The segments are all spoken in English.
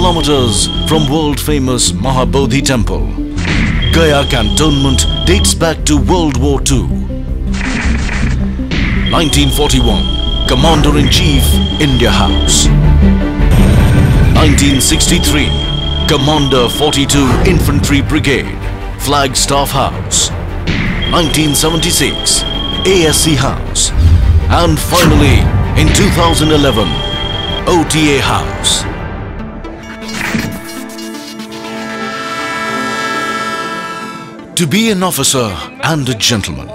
kilometers from world-famous Mahabodhi Temple. Gaya cantonment dates back to World War II. 1941, Commander-in-Chief, India House. 1963, Commander 42 Infantry Brigade, Flagstaff House. 1976, ASC House. And finally, in 2011, OTA House. To be an officer and a gentleman,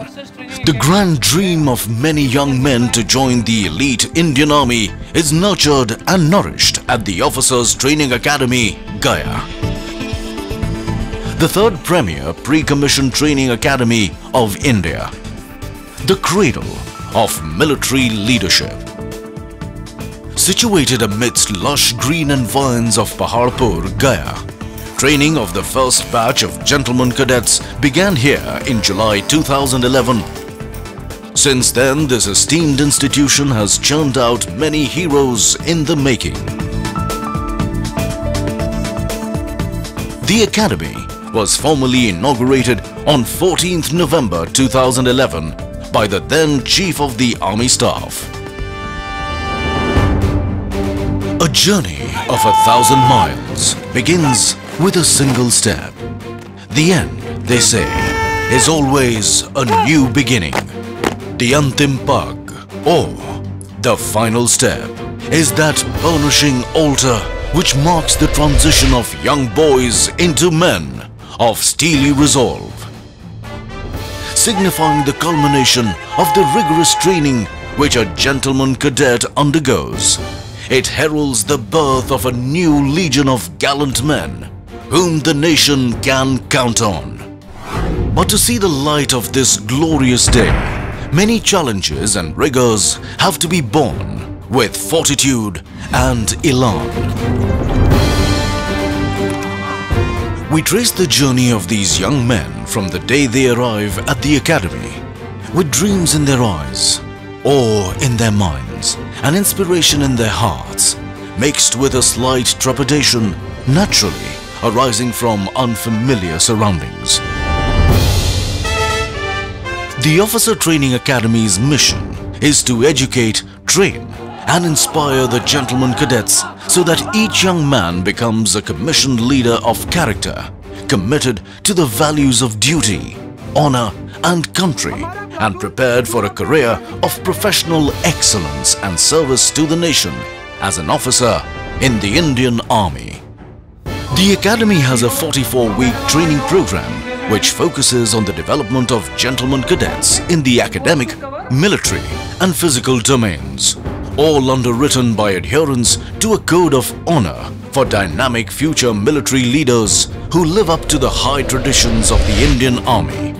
the grand dream of many young men to join the elite Indian Army is nurtured and nourished at the Officers Training Academy, Gaya. The third premier pre-commissioned training academy of India. The cradle of military leadership. Situated amidst lush green environs of Paharpur, Gaya, training of the first batch of gentlemen cadets began here in July 2011. Since then, this esteemed institution has churned out many heroes in the making. The academy was formally inaugurated on 14th November 2011 by the then Chief of the Army Staff. A journey of 1,000 miles begins with a single step. The end, they say, is always a new beginning. The Antim Pag, or the final step, is that burnishing altar which marks the transition of young boys into men of steely resolve, signifying the culmination of the rigorous training which a gentleman cadet undergoes. It heralds the birth of a new legion of gallant men whom the nation can count on. But to see the light of this glorious day, many challenges and rigors have to be borne with fortitude and elan. We trace the journey of these young men from the day they arrive at the academy, with dreams in their eyes, awe in their minds, and inspiration in their hearts, mixed with a slight trepidation naturally arising from unfamiliar surroundings. The Officer Training Academy's mission is to educate, train, and inspire the gentlemen cadets so that each young man becomes a commissioned leader of character, committed to the values of duty, honor, and country, and prepared for a career of professional excellence and service to the nation as an officer in the Indian Army. The Academy has a 44-week training program which focuses on the development of gentlemen cadets in the academic, military, and physical domains, all underwritten by adherence to a code of honor for dynamic future military leaders who live up to the high traditions of the Indian Army.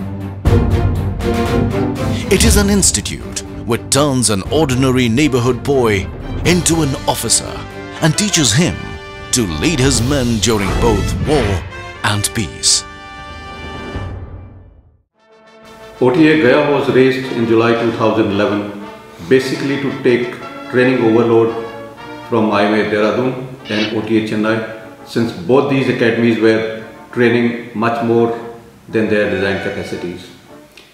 It is an institute which turns an ordinary neighborhood boy into an officer and teaches him to lead his men during both war and peace. OTA Gaya was raised in July 2011 basically to take training overload from IMA Dehradun and OTA Chennai, since both these academies were training much more than their design capacities.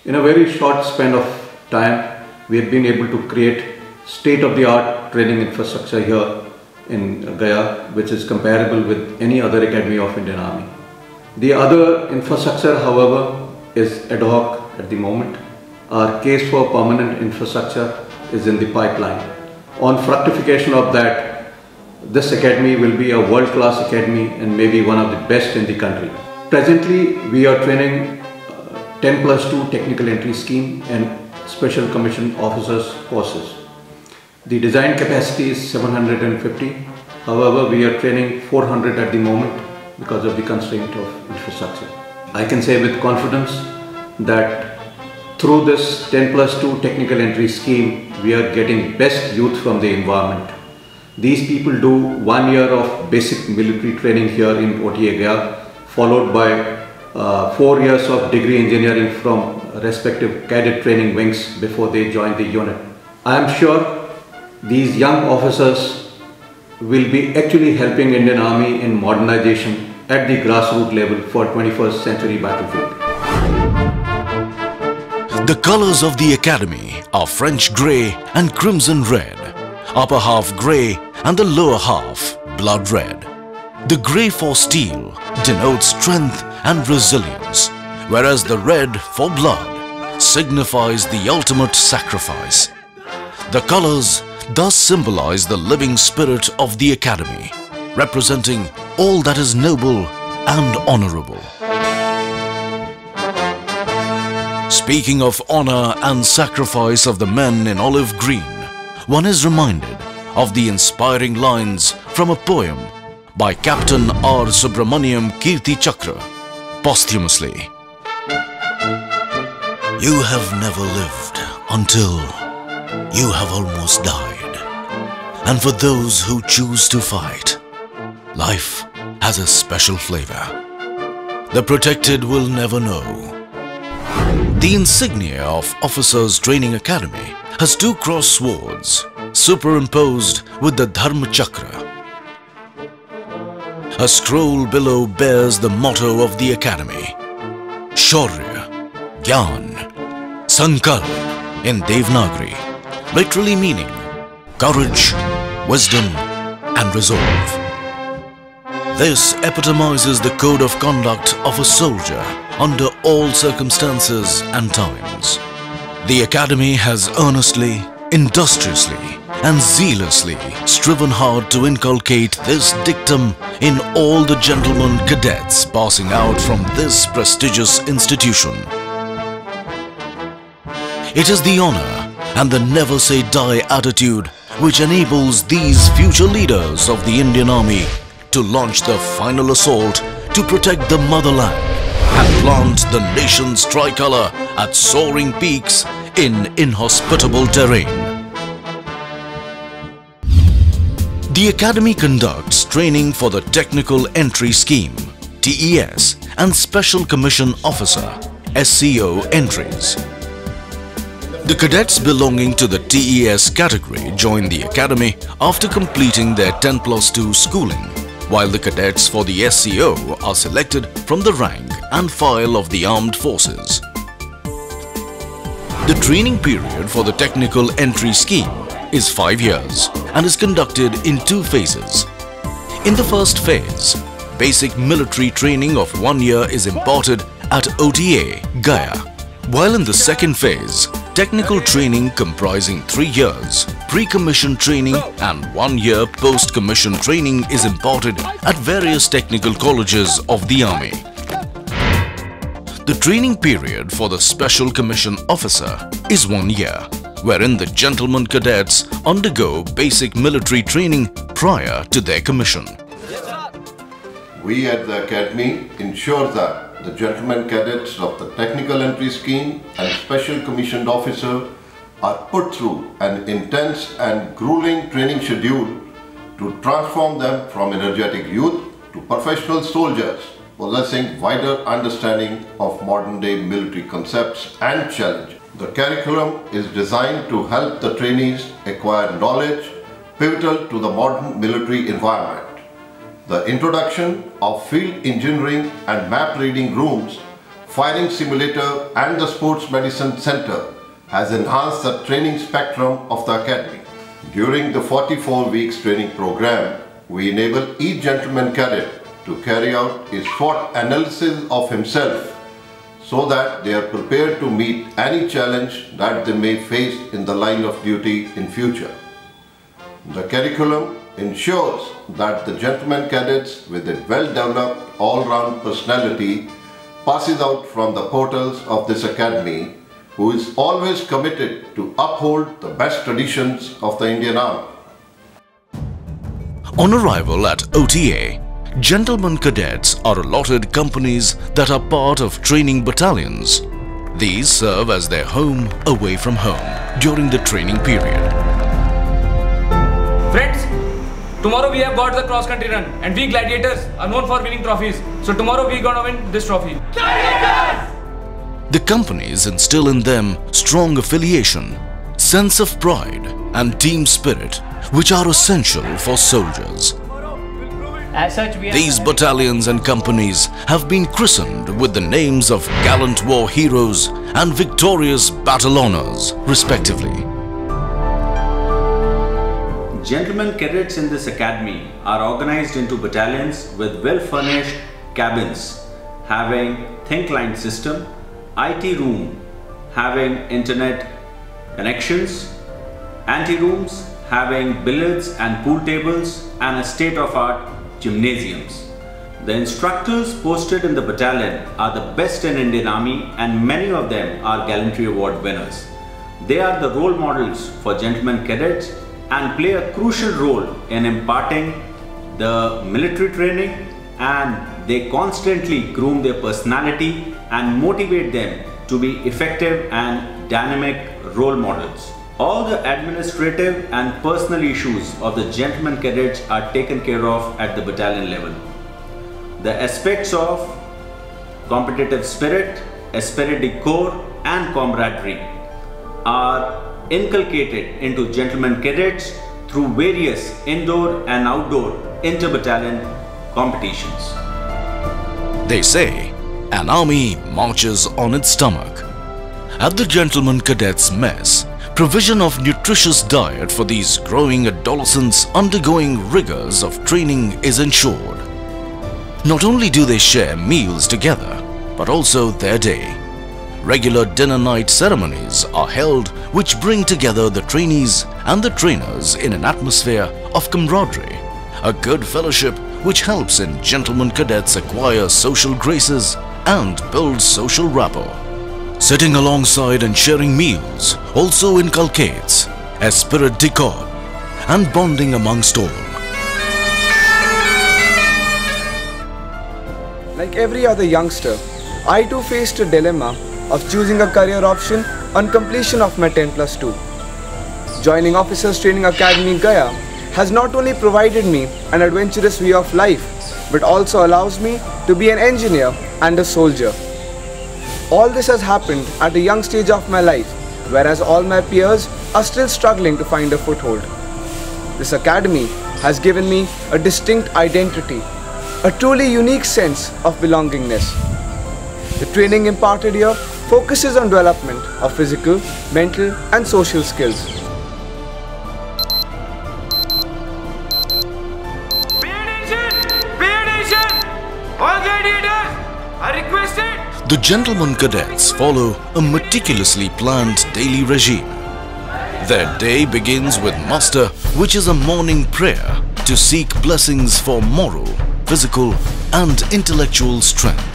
In a very short span of time, we have been able to create state-of-the-art training infrastructure here in Gaya, which is comparable with any other academy of Indian Army. The other infrastructure, however, is ad hoc at the moment. Our case for permanent infrastructure is in the pipeline. On fructification of that, this academy will be a world-class academy and maybe one of the best in the country. Presently, we are training 10+2 technical entry scheme and special commissioned officers courses. The design capacity is 750. However, we are training 400 at the moment because of the constraint of infrastructure. I can say with confidence that through this 10+2 technical entry scheme, we are getting best youth from the environment. These people do 1 year of basic military training here in OTA Gaya, followed by 4 years of degree engineering from respective cadet training wings before they join the unit. I am sure these young officers will be actually helping Indian Army in modernization at the grassroots level for 21st century battlefield. The colors of the Academy are French grey and crimson red, upper half grey and the lower half blood red. The grey for steel denotes strength and resilience, whereas the red for blood signifies the ultimate sacrifice. The colors thus symbolize the living spirit of the Academy, representing all that is noble and honorable. Speaking of honor and sacrifice of the men in olive green, one is reminded of the inspiring lines from a poem by Captain R. Subramaniam Kirti Chakra, posthumously. You have never lived until you have almost died. And for those who choose to fight, life has a special flavor. The protected will never know. The insignia of Officers Training Academy has two cross swords superimposed with the Dharma Chakra. A scroll below bears the motto of the Academy, Shaurya, Gyan, Sankalp in Devanagari, literally meaning courage, wisdom and resolve. This epitomizes the code of conduct of a soldier under all circumstances and times. The Academy has earnestly, industriously and zealously striven hard to inculcate this dictum in all the gentlemen cadets passing out from this prestigious institution. It is the honor and the never say die attitude which enables these future leaders of the Indian Army to launch the final assault to protect the motherland and plant the nation's tricolor at soaring peaks in inhospitable terrain. The Academy conducts training for the Technical Entry Scheme, TES, and Special Commission Officer, SCO entries. The cadets belonging to the TES category join the Academy after completing their 10+2 schooling, while the cadets for the SCO are selected from the rank and file of the armed forces. The training period for the Technical Entry Scheme is 5 years and is conducted in 2 phases. In the first phase, basic military training of 1 year is imparted at OTA, Gaya, while in the second phase, technical training comprising 3 years, pre-commission training and 1 year post-commission training is imparted at various technical colleges of the Army. The training period for the Special Commission Officer is 1 year, wherein the gentlemen cadets undergo basic military training prior to their commission. We at the Academy ensure that the gentlemen cadets of the Technical Entry Scheme and Special Commissioned Officer are put through an intense and grueling training schedule to transform them from energetic youth to professional soldiers possessing wider understanding of modern-day military concepts and challenges. The curriculum is designed to help the trainees acquire knowledge pivotal to the modern military environment. The introduction of field engineering and map reading rooms, firing simulator and the sports medicine center has enhanced the training spectrum of the Academy. During the 44 weeks training program, we enable each gentleman cadet to carry out a SWOT analysis of himself so that they are prepared to meet any challenge that they may face in the line of duty in future. The curriculum ensures that the gentleman cadets with a well-developed all-round personality passes out from the portals of this Academy, who is always committed to uphold the best traditions of the Indian Army. On arrival at OTA, gentlemen cadets are allotted companies that are part of training battalions. These serve as their home away from home during the training period. Friends, tomorrow we have got the cross-country run and we gladiators are known for winning trophies. So tomorrow we gonna win this trophy. Gladiators! The companies instill in them strong affiliation, sense of pride and team spirit which are essential for soldiers. As such, These battalions and companies have been christened with the names of gallant war heroes and victorious battle honors, respectively. Gentlemen cadets in this academy are organized into battalions with well-furnished cabins, having think-line system, IT room, having internet connections, ante-rooms, having billiards and pool tables, and a state-of-art gymnasiums. The instructors posted in the battalion are the best in Indian Army, and many of them are Gallantry Award winners. They are the role models for gentlemen cadets and play a crucial role in imparting the military training, and they constantly groom their personality and motivate them to be effective and dynamic role models. All the administrative and personal issues of the gentlemen cadets are taken care of at the battalion level. The aspects of competitive spirit, esprit de corps and camaraderie are inculcated into gentlemen cadets through various indoor and outdoor inter-battalion competitions. They say an army marches on its stomach. At the Gentlemen Cadets Mess, provision of nutritious diet for these growing adolescents undergoing rigors of training is ensured. Not only do they share meals together, but also their day. Regular dinner night ceremonies are held which bring together the trainees and the trainers in an atmosphere of camaraderie, a good fellowship which helps in gentlemen cadets acquire social graces and build social rapport. Sitting alongside and sharing meals also inculcates esprit de corps and bonding amongst all. Like every other youngster, I too faced a dilemma of choosing a career option on completion of my 10+2. Joining Officers Training Academy Gaya has not only provided me an adventurous way of life, but also allows me to be an engineer and a soldier. All this has happened at a young stage of my life, whereas all my peers are still struggling to find a foothold. This academy has given me a distinct identity, a truly unique sense of belongingness. The training imparted here focuses on development of physical, mental and social skills. Pay attention! All gladiators are requested. The gentlemen cadets follow a meticulously planned daily regime. Their day begins with muster, which is a morning prayer to seek blessings for moral, physical and intellectual strength.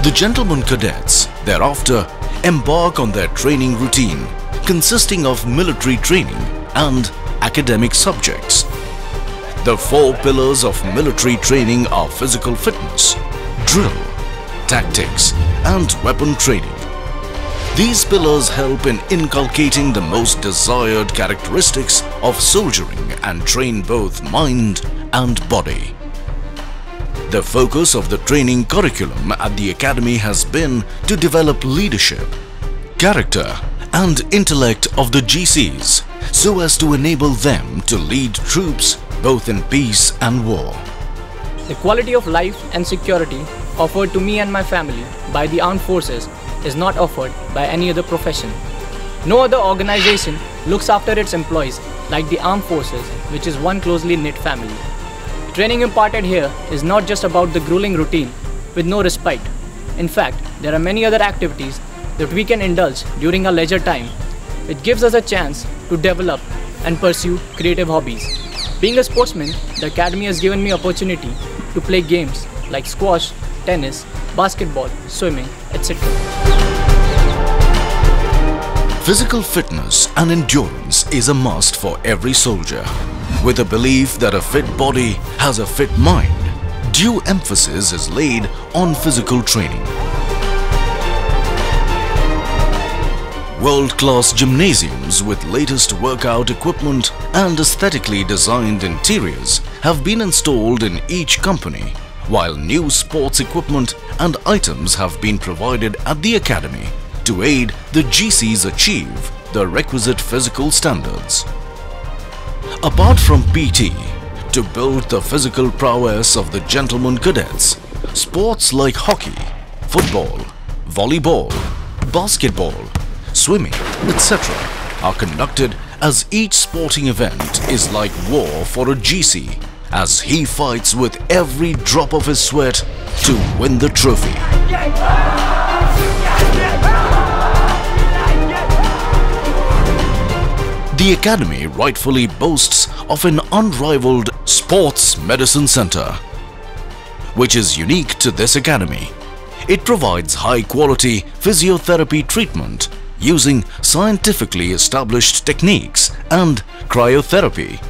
The gentlemen cadets thereafter embark on their training routine consisting of military training and academic subjects. The 4 pillars of military training are physical fitness, drill, tactics and weapon training. These pillars help in inculcating the most desired characteristics of soldiering and train both mind and body. The focus of the training curriculum at the academy has been to develop leadership, character and intellect of the GCs so as to enable them to lead troops both in peace and war. The quality of life and security offered to me and my family by the armed forces is not offered by any other profession. No other organization looks after its employees like the armed forces, which is one closely knit family. Training imparted here is not just about the grueling routine with no respite. In fact, there are many other activities that we can indulge during our leisure time. It gives us a chance to develop and pursue creative hobbies. Being a sportsman, the academy has given me opportunity to play games like squash, tennis, basketball, swimming, etc. Physical fitness and endurance is a must for every soldier. With a belief that a fit body has a fit mind, due emphasis is laid on physical training. World-class gymnasiums with latest workout equipment and aesthetically designed interiors have been installed in each company, while new sports equipment and items have been provided at the academy to aid the GCs achieve the requisite physical standards. Apart from PT, to build the physical prowess of the gentleman cadets, sports like hockey, football, volleyball, basketball, swimming, etc. are conducted, as each sporting event is like war for a GC, as he fights with every drop of his sweat to win the trophy. The academy rightfully boasts of an unrivaled sports medicine center, which is unique to this academy. It provides high-quality physiotherapy treatment using scientifically established techniques and cryotherapy.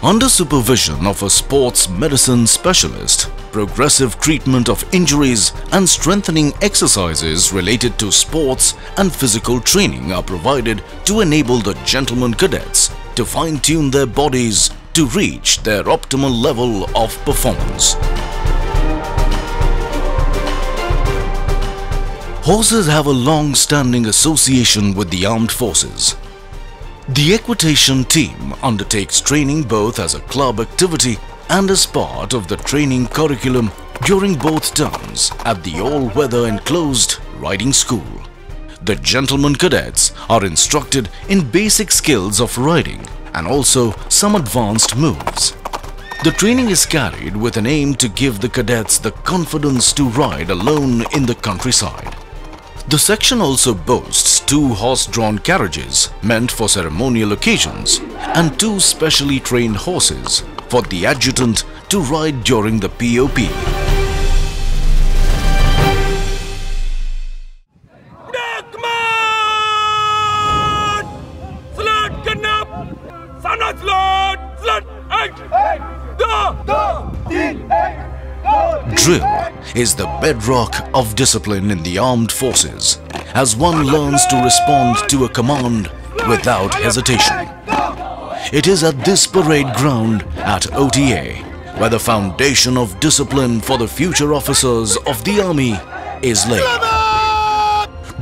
Under supervision of a sports medicine specialist, progressive treatment of injuries and strengthening exercises related to sports and physical training are provided to enable the gentleman cadets to fine-tune their bodies to reach their optimal level of performance. Horses have a long-standing association with the armed forces. The equitation team undertakes training both as a club activity and as part of the training curriculum during both terms at the all-weather enclosed riding school. The gentleman cadets are instructed in basic skills of riding and also some advanced moves. The training is carried with an aim to give the cadets the confidence to ride alone in the countryside. The section also boasts 2 horse-drawn carriages meant for ceremonial occasions and 2 specially trained horses for the adjutant to ride during the POP. Drill is the bedrock of discipline in the armed forces, as one learns to respond to a command without hesitation. It is at this parade ground at OTA where the foundation of discipline for the future officers of the army is laid.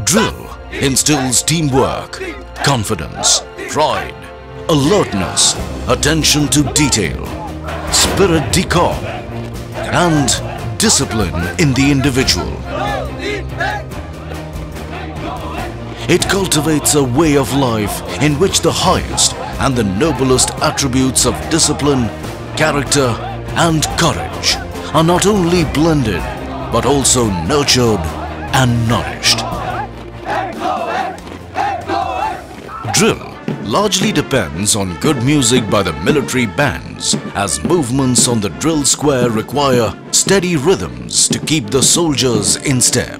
Drill instills teamwork, confidence, pride, alertness, attention to detail, spirit de corps, and discipline in the individual. It cultivates a way of life in which the highest and the noblest attributes of discipline, character, and courage are not only blended but also nurtured and nourished. Drill largely depends on good music by the military bands, as movements on the drill square require steady rhythms to keep the soldiers in step.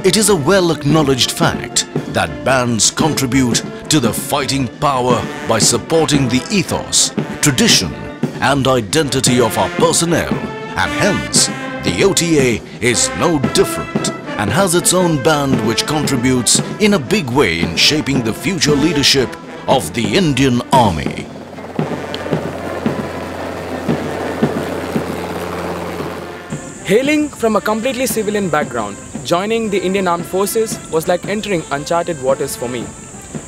It is a well-acknowledged fact that bands contribute to the fighting power by supporting the ethos, tradition, and identity of our personnel, and hence the OTA is no different and has its own band which contributes in a big way in shaping the future leadership of the Indian Army. Hailing from a completely civilian background, joining the Indian Armed Forces was like entering uncharted waters for me.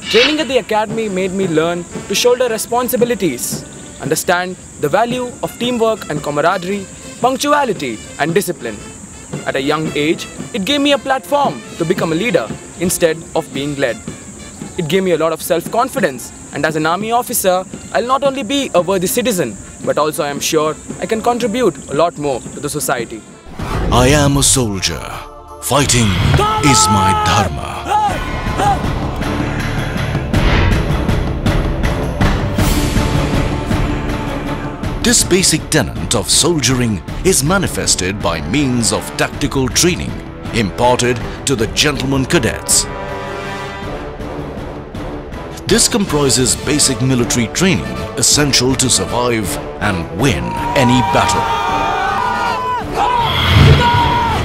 Training at the academy made me learn to shoulder responsibilities, understand the value of teamwork and camaraderie, punctuality and discipline. At a young age, it gave me a platform to become a leader instead of being led. It gave me a lot of self-confidence, and as an army officer, I'll not only be a worthy citizen, but also I am sure I can contribute a lot more to the society. I am a soldier. Fighting is my dharma. This basic tenet of soldiering is manifested by means of tactical training imparted to the gentleman cadets. This comprises basic military training essential to survive and win any battle.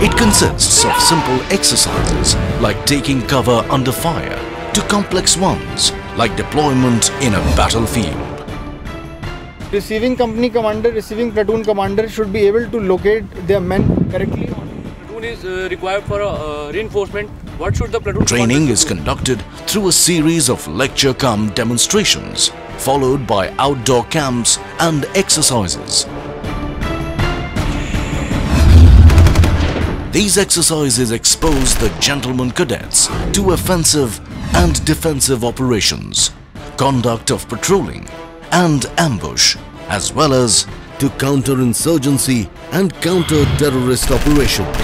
It consists of simple exercises like taking cover under fire to complex ones like deployment in a battlefield. Receiving company commander, receiving platoon commander should be able to locate their men correctly. Platoon is required for reinforcement. What should the platoon Training is conducted through a series of lecture-cum demonstrations, followed by outdoor camps and exercises. These exercises expose the gentlemen cadets to offensive and defensive operations, conduct of patrolling and ambush, as well as to counter-insurgency and counter-terrorist operations.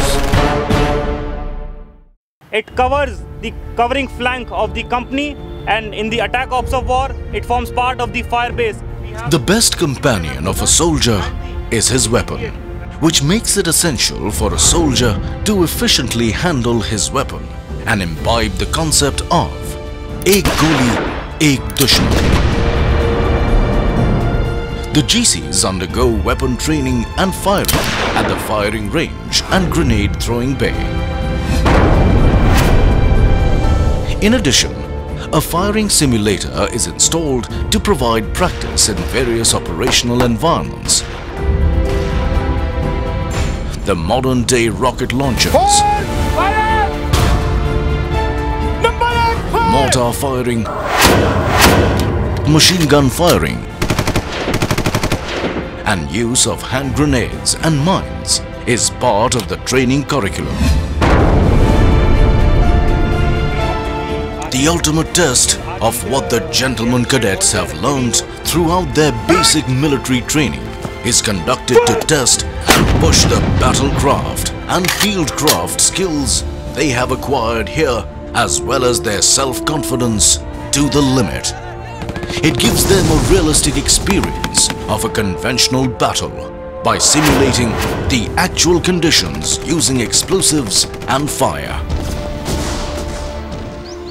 It covers the covering flank of the company, and in the attack ops of war, it forms part of the fire base. The best companion of a soldier is his weapon, which makes it essential for a soldier to efficiently handle his weapon and imbibe the concept of Ek Goli, Ek Dushman. The GCs undergo weapon training and firing at the firing range and grenade throwing bay. In addition, a firing simulator is installed to provide practice in various operational environments. The modern-day rocket launchers, mortar firing, machine gun firing, and use of hand grenades and mines is part of the training curriculum. The ultimate test of what the gentlemen cadets have learned throughout their basic military training is conducted to test and push the battlecraft and fieldcraft skills they have acquired here, as well as their self-confidence, to the limit. It gives them a realistic experience of a conventional battle by simulating the actual conditions using explosives and fire.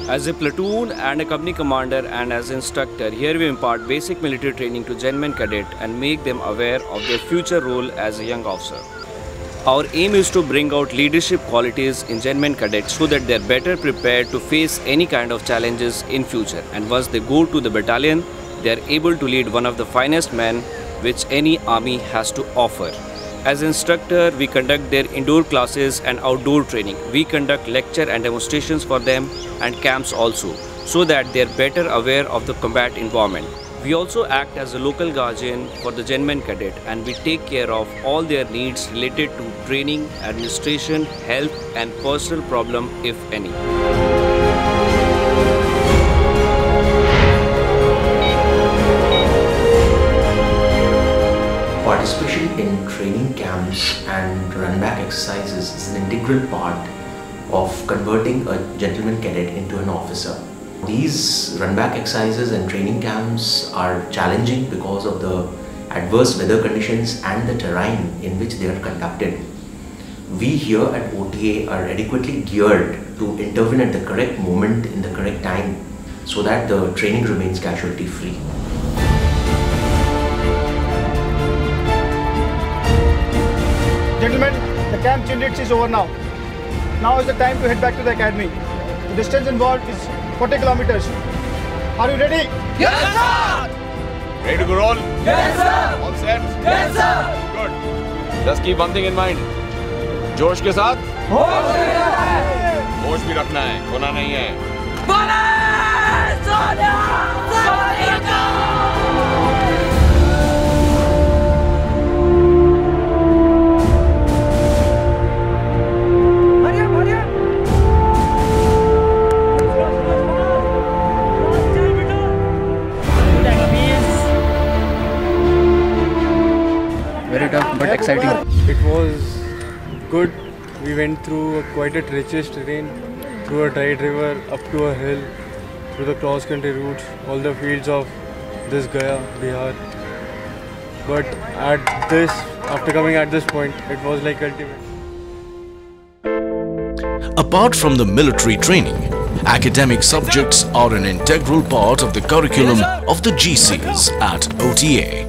As a platoon and a company commander and as instructor, here we impart basic military training to gentlemen cadet and make them aware of their future role as a young officer. Our aim is to bring out leadership qualities in gentlemen cadets so that they are better prepared to face any kind of challenges in future, and once they go to the battalion, they are able to lead one of the finest men which any army has to offer. As instructor, we conduct their indoor classes and outdoor training. We conduct lecture and demonstrations for them and camps also, so that they are better aware of the combat environment. We also act as a local guardian for the gentlemen cadet, and we take care of all their needs related to training, administration, health and personal problem if any. Participation in training camps and run-back exercises is an integral part of converting a gentleman cadet into an officer. These run-back exercises and training camps are challenging because of the adverse weather conditions and the terrain in which they are conducted. We here at OTA are adequately geared to intervene at the correct moment in the correct time so that the training remains casualty-free. Gentlemen, the camp change is over now. Now is the time to head back to the academy. The distance involved is 40 kilometers. Are you ready? Yes, sir! Ready to go roll? Yes, sir! All set? Yes, sir! Good. Just keep one thing in mind. जोश के साथ होश भी रखना है, खोना नहीं है. Very tough but exciting. It was good. We went through quite a treacherous terrain, through a tight river, up to a hill, through the cross-country routes, all the fields of this Gaya, Bihar. But after coming at this point, it was like ultimate. Apart from the military training, academic subjects are an integral part of the curriculum of the GCs at OTA.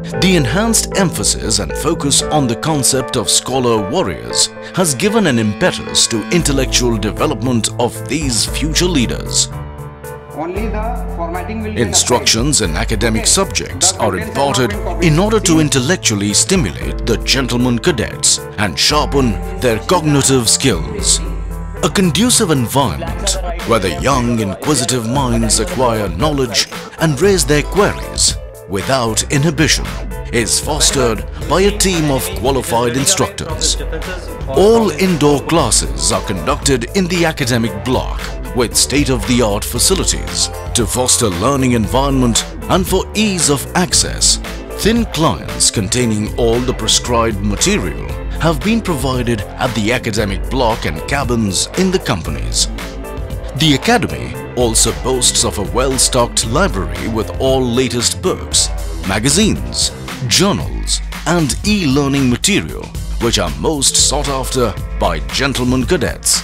The enhanced emphasis and focus on the concept of scholar warriors has given an impetus to intellectual development of these future leaders. Only the formatting will be Instructions in academic subjects are imparted in order to intellectually stimulate the gentlemen cadets and sharpen their cognitive skills. A conducive environment where the young inquisitive minds acquire knowledge and raise their queries without inhibition is fostered by a team of qualified instructors. All indoor classes are conducted in the academic block with state-of-the-art facilities to foster learning environment and for ease of access. Thin clients containing all the prescribed material have been provided at the academic block and cabins in the companies. The Academy also boasts of a well-stocked library with all latest books, magazines, journals and e-learning material which are most sought after by gentlemen cadets.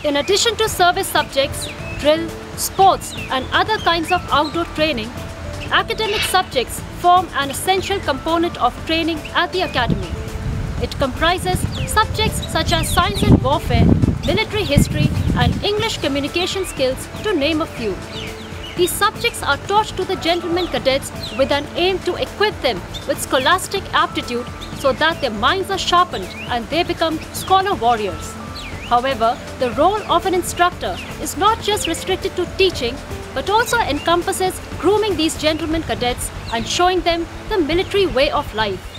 In addition to service subjects, drill, sports and other kinds of outdoor training, academic subjects form an essential component of training at the Academy. It comprises subjects such as science and warfare, military history and English communication skills, to name a few. These subjects are taught to the gentlemen cadets with an aim to equip them with scholastic aptitude so that their minds are sharpened and they become scholar warriors. However, the role of an instructor is not just restricted to teaching but also encompasses grooming these gentlemen cadets and showing them the military way of life.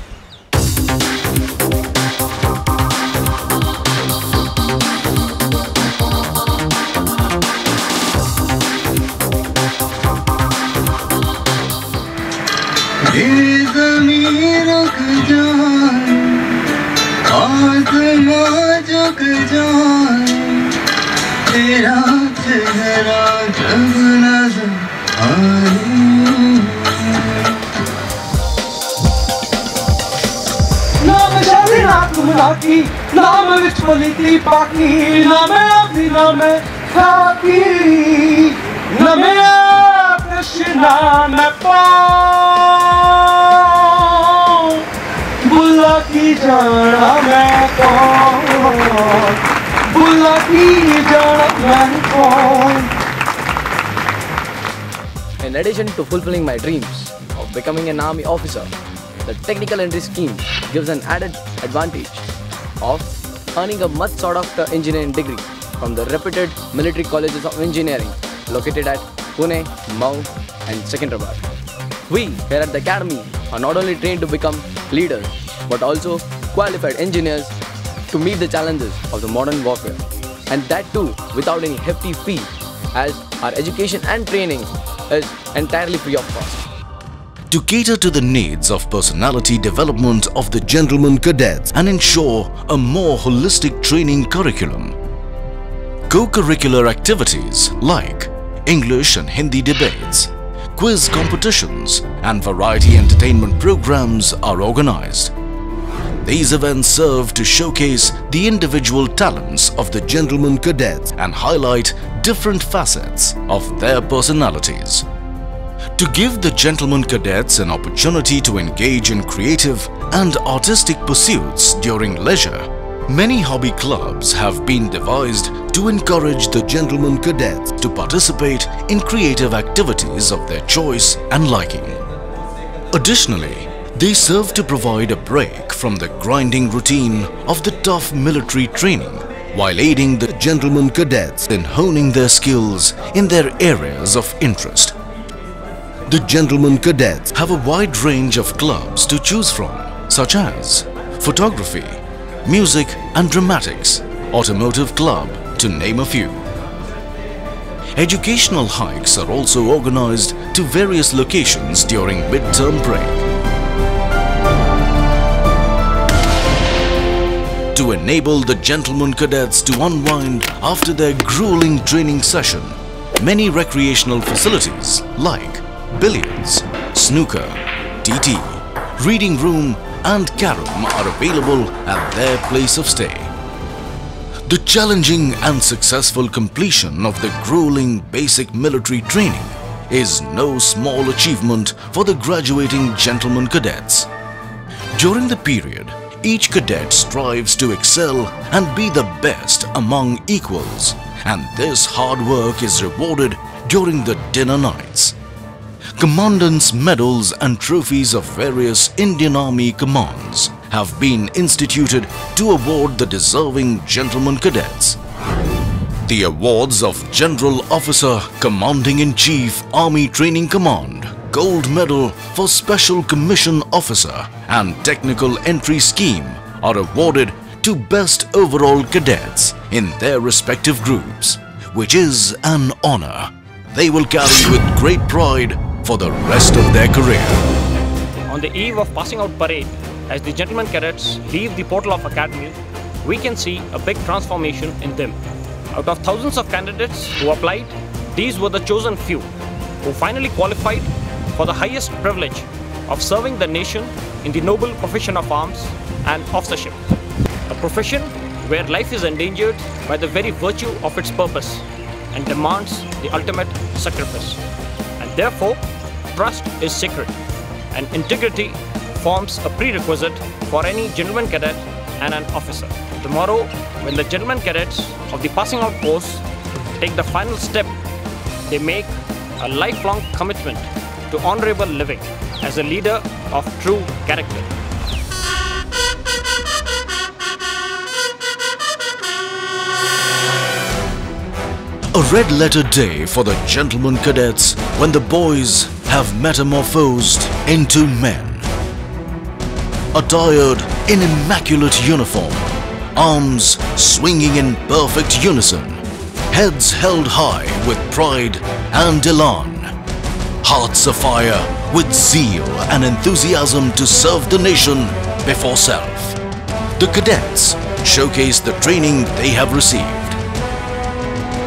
नाम विच पलिती पाकी नाम अपनी नाम खाकी नाम कृष्णा मैं पाऊं बुला की जाना मैं कौन बुला की जाना मैं कौन. In addition to fulfilling my dreams of becoming an army officer, the technical entry scheme gives an added advantage of earning a much sought after engineering degree from the reputed military colleges of engineering located at Pune, Mau and Secunderabad. We here at the Academy are not only trained to become leaders but also qualified engineers to meet the challenges of the modern warfare, and that too without any hefty fee, as our education and training is entirely free of cost. To cater to the needs of personality development of the gentlemen cadets and ensure a more holistic training curriculum, co-curricular activities like English and Hindi debates, quiz competitions and variety entertainment programs are organized. These events serve to showcase the individual talents of the gentlemen cadets and highlight different facets of their personalities. To give the gentlemen cadets an opportunity to engage in creative and artistic pursuits during leisure, many hobby clubs have been devised to encourage the gentlemen cadets to participate in creative activities of their choice and liking. Additionally, they serve to provide a break from the grinding routine of the tough military training while aiding the gentlemen cadets in honing their skills in their areas of interest. The gentlemen cadets have a wide range of clubs to choose from, such as photography, music and dramatics, automotive club, to name a few. Educational hikes are also organized to various locations during mid-term break. To enable the gentlemen cadets to unwind after their grueling training session, many recreational facilities like billiards, snooker, TT, reading room and carom are available at their place of stay. The challenging and successful completion of the grueling basic military training is no small achievement for the graduating gentlemen cadets. During the period, each cadet strives to excel and be the best among equals, and this hard work is rewarded during the dinner nights. Commandants' medals and trophies of various Indian Army commands have been instituted to award the deserving gentlemen cadets. The awards of General Officer Commanding-in-Chief Army Training Command, Gold Medal for Special Commission Officer and Technical Entry Scheme are awarded to Best Overall Cadets in their respective groups, which is an honor they will carry with great pride for the rest of their career. On the eve of passing out parade, as the gentlemen cadets leave the portal of Academy, we can see a big transformation in them. Out of thousands of candidates who applied, these were the chosen few who finally qualified for the highest privilege of serving the nation in the noble profession of arms and officership. A profession where life is endangered by the very virtue of its purpose and demands the ultimate sacrifice. And therefore, trust is sacred and integrity forms a prerequisite for any gentleman cadet and an officer. Tomorrow, when the gentlemen cadets of the passing out course take the final step, they make a lifelong commitment to honorable living as a leader of true character. A red letter day for the gentlemen cadets when the boys have metamorphosed into men. Attired in immaculate uniform, arms swinging in perfect unison, heads held high with pride and elan, hearts afire with zeal and enthusiasm to serve the nation before self. The cadets showcase the training they have received.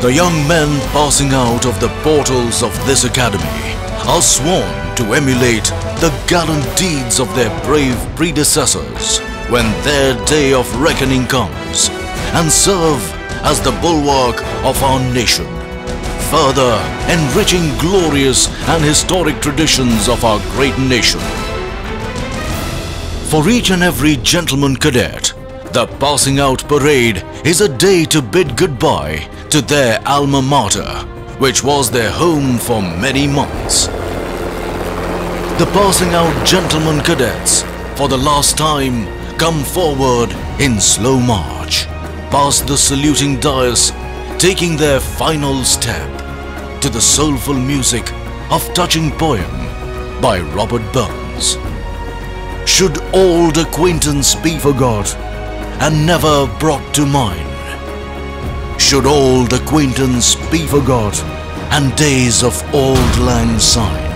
The young men passing out of the portals of this academy are sworn to emulate the gallant deeds of their brave predecessors when their day of reckoning comes, and serve as the bulwark of our nation, further enriching glorious and historic traditions of our great nation. For each and every gentleman cadet, the passing out parade is a day to bid goodbye to their alma mater, which was their home for many months. The passing out gentlemen cadets, for the last time, come forward in slow march, past the saluting dais, taking their final step to the soulful music of touching poem by Robert Burns. Should old acquaintance be forgot and never brought to mind? Should old acquaintance be forgot and days of auld lang syne?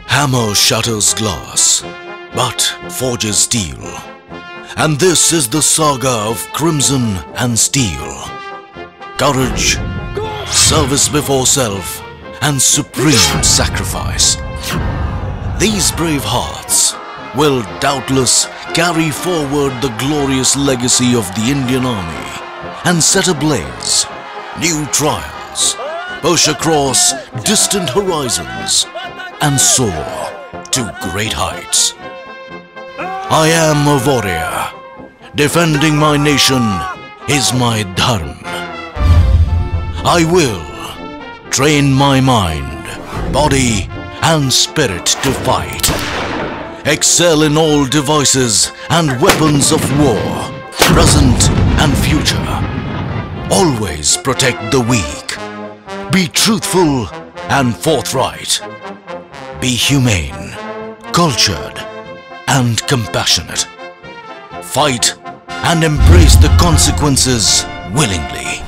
Hammer shatters glass, but forges steel, and this is the saga of crimson and steel. Courage, service before self, and supreme sacrifice. These brave hearts will doubtless carry forward the glorious legacy of the Indian Army and set ablaze new trials, push across distant horizons, and soar to great heights. I am a warrior. Defending my nation is my dharma. I will train my mind, body, and spirit to fight. Excel in all devices and weapons of war, present and future. Always protect the weak. Be truthful and forthright. Be humane, cultured, and compassionate. Fight and embrace the consequences willingly.